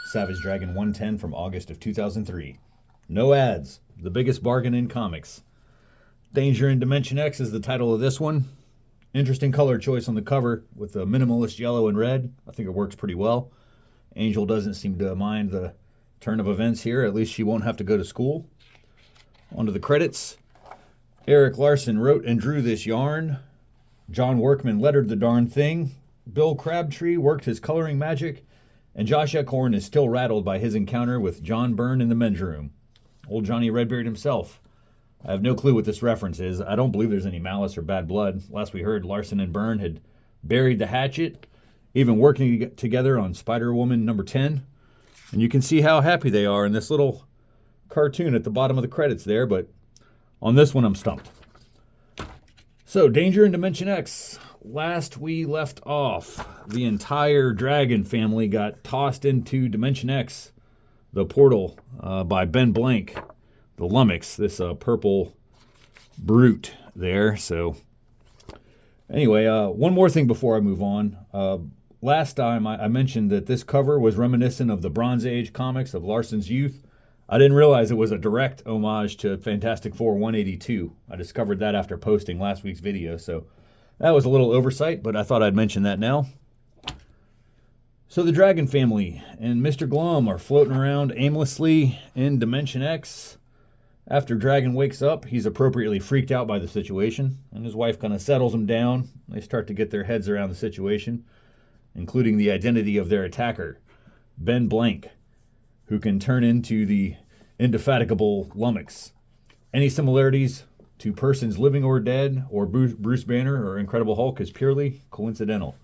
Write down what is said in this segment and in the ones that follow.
Savage Dragon 110 from August of 2003. No ads. The biggest bargain in comics. Danger in Dimension X is the title of this one. Interesting color choice on the cover with the minimalist yellow and red. I think it works pretty well. Angel doesn't seem to mind the turn of events here. At least she won't have to go to school. On to the credits. Erik Larsen wrote and drew this yarn. John Workman lettered the darn thing. Bill Crabtree worked his coloring magic. And Josh Eckhorn is still rattled by his encounter with John Byrne in the men's room. Old Johnny Redbeard himself. I have no clue what this reference is. I don't believe there's any malice or bad blood. Last we heard, Larsen and Byrne had buried the hatchet, even working together on Spider-Woman number 10. And you can see how happy they are in this little cartoon at the bottom of the credits there, but on this one I'm stumped. So, Danger in Dimension X. Last we left off, the entire Dragon family got tossed into Dimension X, the portal, by Ben Blank, the Lummox, this purple brute there. So, anyway, one more thing before I move on. Last time I mentioned that this cover was reminiscent of the Bronze Age comics of Larsen's youth. I didn't realize it was a direct homage to Fantastic Four 182. I discovered that after posting last week's video, so that was a little oversight, but I thought I'd mention that now. So the Dragon family and Mr. Glum are floating around aimlessly in Dimension X. After Dragon wakes up, he's appropriately freaked out by the situation, and his wife kind of settles him down. They start to get their heads around the situation, including the identity of their attacker, Ben Blank, who can turn into the indefatigable Lummox. Any similarities to persons living or dead, or Bruce Banner or Incredible Hulk is purely coincidental.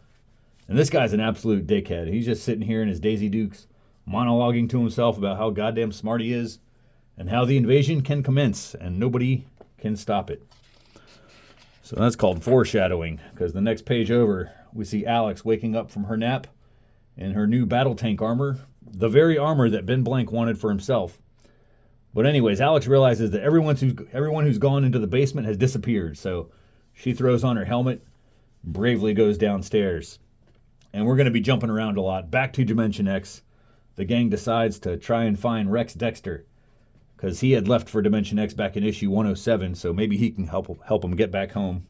And this guy's an absolute dickhead. He's just sitting here in his Daisy Dukes, monologuing to himself about how goddamn smart he is, and how the invasion can commence, and nobody can stop it. So that's called foreshadowing, because the next page over, we see Alex waking up from her nap in her new battle tank armor, the very armor that Ben Blank wanted for himself. But anyways, Alex realizes that everyone who's gone into the basement has disappeared, so she throws on her helmet, bravely goes downstairs. And we're going to be jumping around a lot. Back to Dimension X, the gang decides to try and find Rex Dexter, because he had left for Dimension X back in issue 107, so maybe he can help him get back home.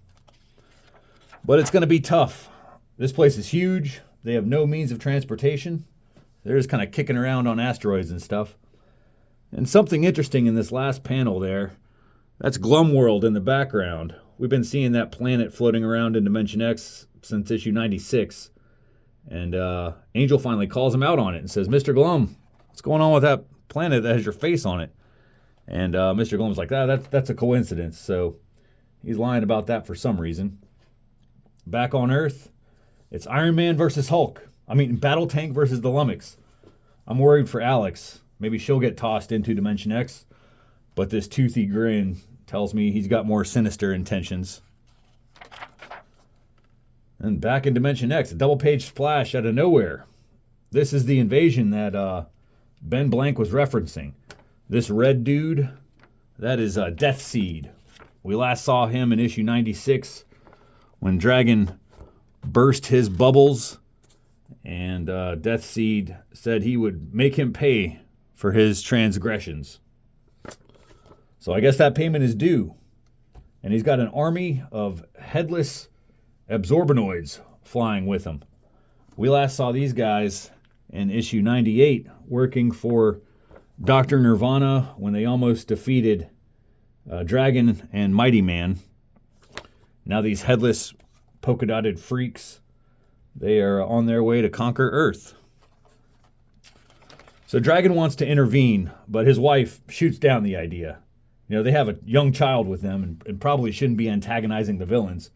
But it's going to be tough. This place is huge. They have no means of transportation. They're just kind of kicking around on asteroids and stuff. And something interesting in this last panel there, that's Glum World in the background. We've been seeing that planet floating around in Dimension X since issue 96. And Angel finally calls him out on it and says, Mr. Glum, what's going on with that planet that has your face on it? And Mr. Glum's like, that's a coincidence. So he's lying about that for some reason. Back on Earth, it's Iron Man versus Hulk. Battle Tank versus the Lummox. I'm worried for Alex. Maybe she'll get tossed into Dimension X. But this toothy grin tells me he's got more sinister intentions. And back in Dimension X, a double-page splash out of nowhere. This is the invasion that Ben Blank was referencing. This red dude, that is Deathseed. We last saw him in issue 96 when Dragon burst his bubbles, and Deathseed said he would make him pay for his transgressions. So I guess that payment is due. And he's got an army of headless Absorbanoids flying with him. We last saw these guys in issue 98 working for Dr. Nirvana when they almost defeated Dragon and Mighty Man. Now these headless polka-dotted freaks, they are on their way to conquer Earth. So Dragon wants to intervene, but his wife shoots down the idea. They have a young child with them and probably shouldn't be antagonizing the villains.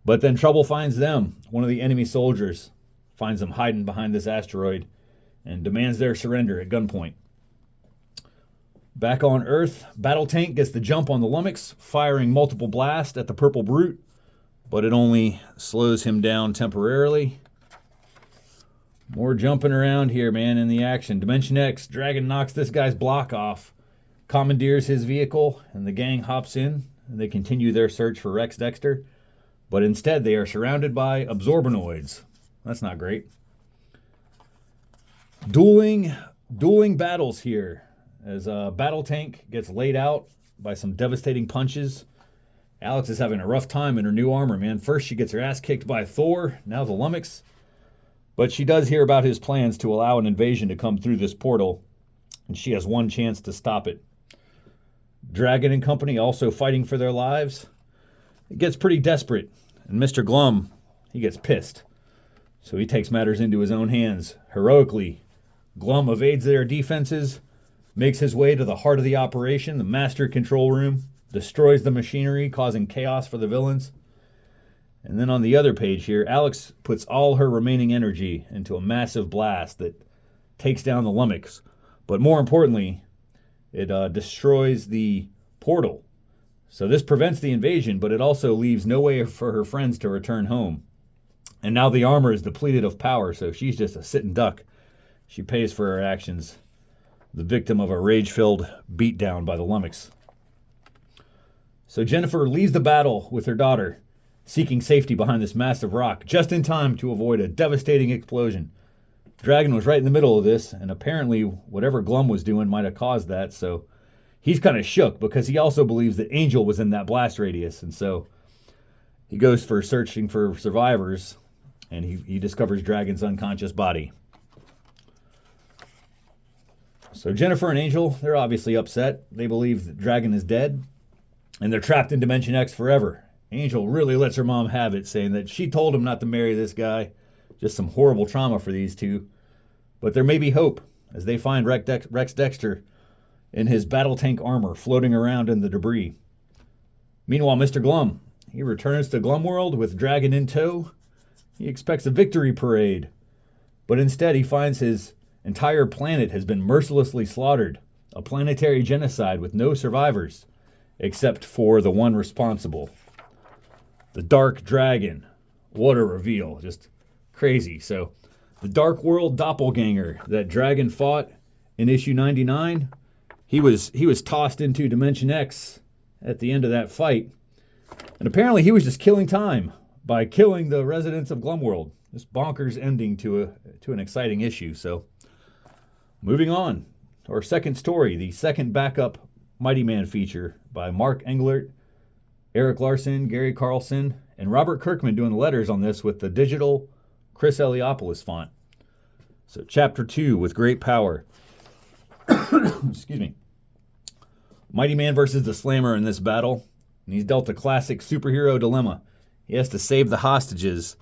But then trouble finds them. One of the enemy soldiers finds them hiding behind this asteroid and demands their surrender at gunpoint. Back on Earth, Battle Tank gets the jump on the Lummox, firing multiple blasts at the Purple Brute, but it only slows him down temporarily. More jumping around here, man, in the action. Dimension X, Dragon knocks this guy's block off, commandeers his vehicle, and the gang hops in, and they continue their search for Rex Dexter. But instead, they are surrounded by Absorbanoids. That's not great. Dueling dueling battles here as a battle tank gets laid out by some devastating punches. Alex is having a rough time in her new armor, man. First, she gets her ass kicked by Thor, now the Lummox. But she does hear about his plans to allow an invasion to come through this portal, and she has one chance to stop it. Dragon and company also fighting for their lives. It gets pretty desperate, and Mr. Glum, he gets pissed. So he takes matters into his own hands. Heroically, Glum evades their defenses, makes his way to the heart of the operation, the master control room, destroys the machinery, causing chaos for the villains. And then on the other page here, Alex puts all her remaining energy into a massive blast that takes down the Lummox. But more importantly, it destroys the portal. So this prevents the invasion, but it also leaves no way for her friends to return home. And now the armor is depleted of power, so she's just a sitting duck. She pays for her actions, the victim of a rage-filled beatdown by the Lummox. So Jennifer leaves the battle with her daughter, seeking safety behind this massive rock, just in time to avoid a devastating explosion. Dragon was right in the middle of this, and apparently whatever Glum was doing might have caused that, so he's kind of shook because he also believes that Angel was in that blast radius, and so he goes for searching for survivors, and he discovers Dragon's unconscious body. So Jennifer and Angel, they're obviously upset. They believe that Dragon is dead, and they're trapped in Dimension X forever. Angel really lets her mom have it, saying that she told him not to marry this guy. Just some horrible trauma for these two. But there may be hope as they find Rex Dexter in his battle tank armor floating around in the debris. Meanwhile, Mr. Glum, he returns to Glum World with Dragon in tow. He expects a victory parade, but instead he finds his entire planet has been mercilessly slaughtered. A planetary genocide with no survivors, except for the one responsible. The Dark Dragon. What a reveal. Just crazy. So, the Dark World doppelganger that Dragon fought in issue 99, he was tossed into Dimension X at the end of that fight. And apparently he was just killing time by killing the residents of Glum World. This bonkers ending to an exciting issue. So, moving on to our second story, the second backup Mighty Man feature by Mark Englert, Eric Larson, Gary Carlson, and Robert Kirkman doing the letters on this with the digital Chris Eliopoulos font. So chapter 2, With Great Power. Excuse me. Mighty Man versus the Slammer in this battle. And he's dealt a classic superhero dilemma. He has to save the hostages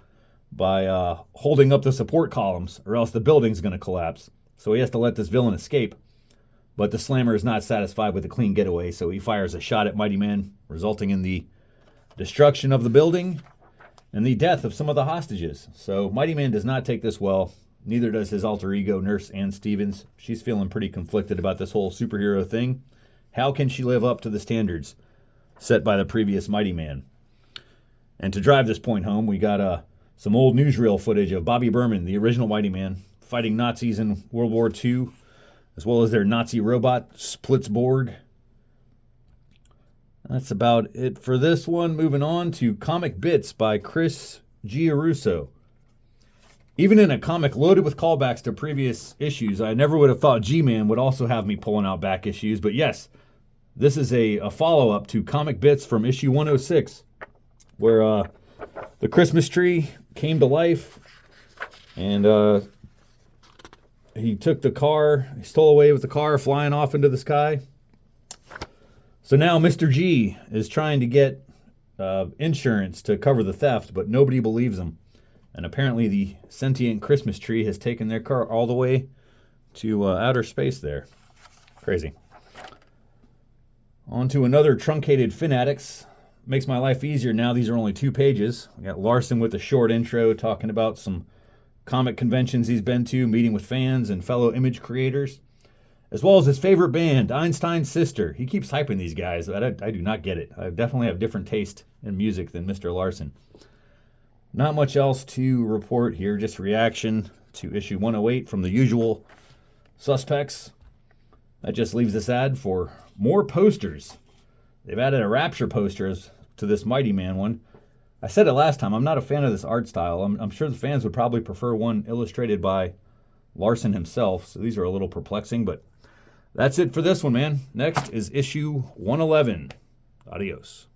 by holding up the support columns, or else the building's going to collapse. So he has to let this villain escape. But the Slammer is not satisfied with a clean getaway, so he fires a shot at Mighty Man, resulting in the destruction of the building and the death of some of the hostages. So Mighty Man does not take this well. Neither does his alter ego, Nurse Ann Stevens. She's feeling pretty conflicted about this whole superhero thing. How can she live up to the standards set by the previous Mighty Man? And to drive this point home, we got some old newsreel footage of Bobby Berman, the original Mighty Man, fighting Nazis in World War II, as well as their Nazi robot, Splitzborg. That's about it for this one. Moving on to Comic Bits by Chris Giarrusso. Even in a comic loaded with callbacks to previous issues, I never would have thought G-Man would also have me pulling out back issues. But yes, this is a follow-up to Comic Bits from issue 106, where the Christmas tree came to life, and he took the car, he stole away with the car, flying off into the sky. So now Mr. G is trying to get insurance to cover the theft, but nobody believes him. And apparently the sentient Christmas tree has taken their car all the way to outer space there. Crazy. On to another truncated Fanatics. Makes my life easier now. These are only 2 pages. We got Larson with a short intro talking about some comic conventions he's been to, meeting with fans and fellow image creators, as well as his favorite band, Einstein's Sister. He keeps hyping these guys. I do not get it. I definitely have different taste in music than Mr. Larson. Not much else to report here, just reaction to issue 108 from the usual suspects. That just leaves this ad for more posters. They've added a Rapture poster to this Mighty Man one. I said it last time, I'm not a fan of this art style. I'm sure the fans would probably prefer one illustrated by Larson himself, so these are a little perplexing, but that's it for this one, man. Next is issue 111. Adios.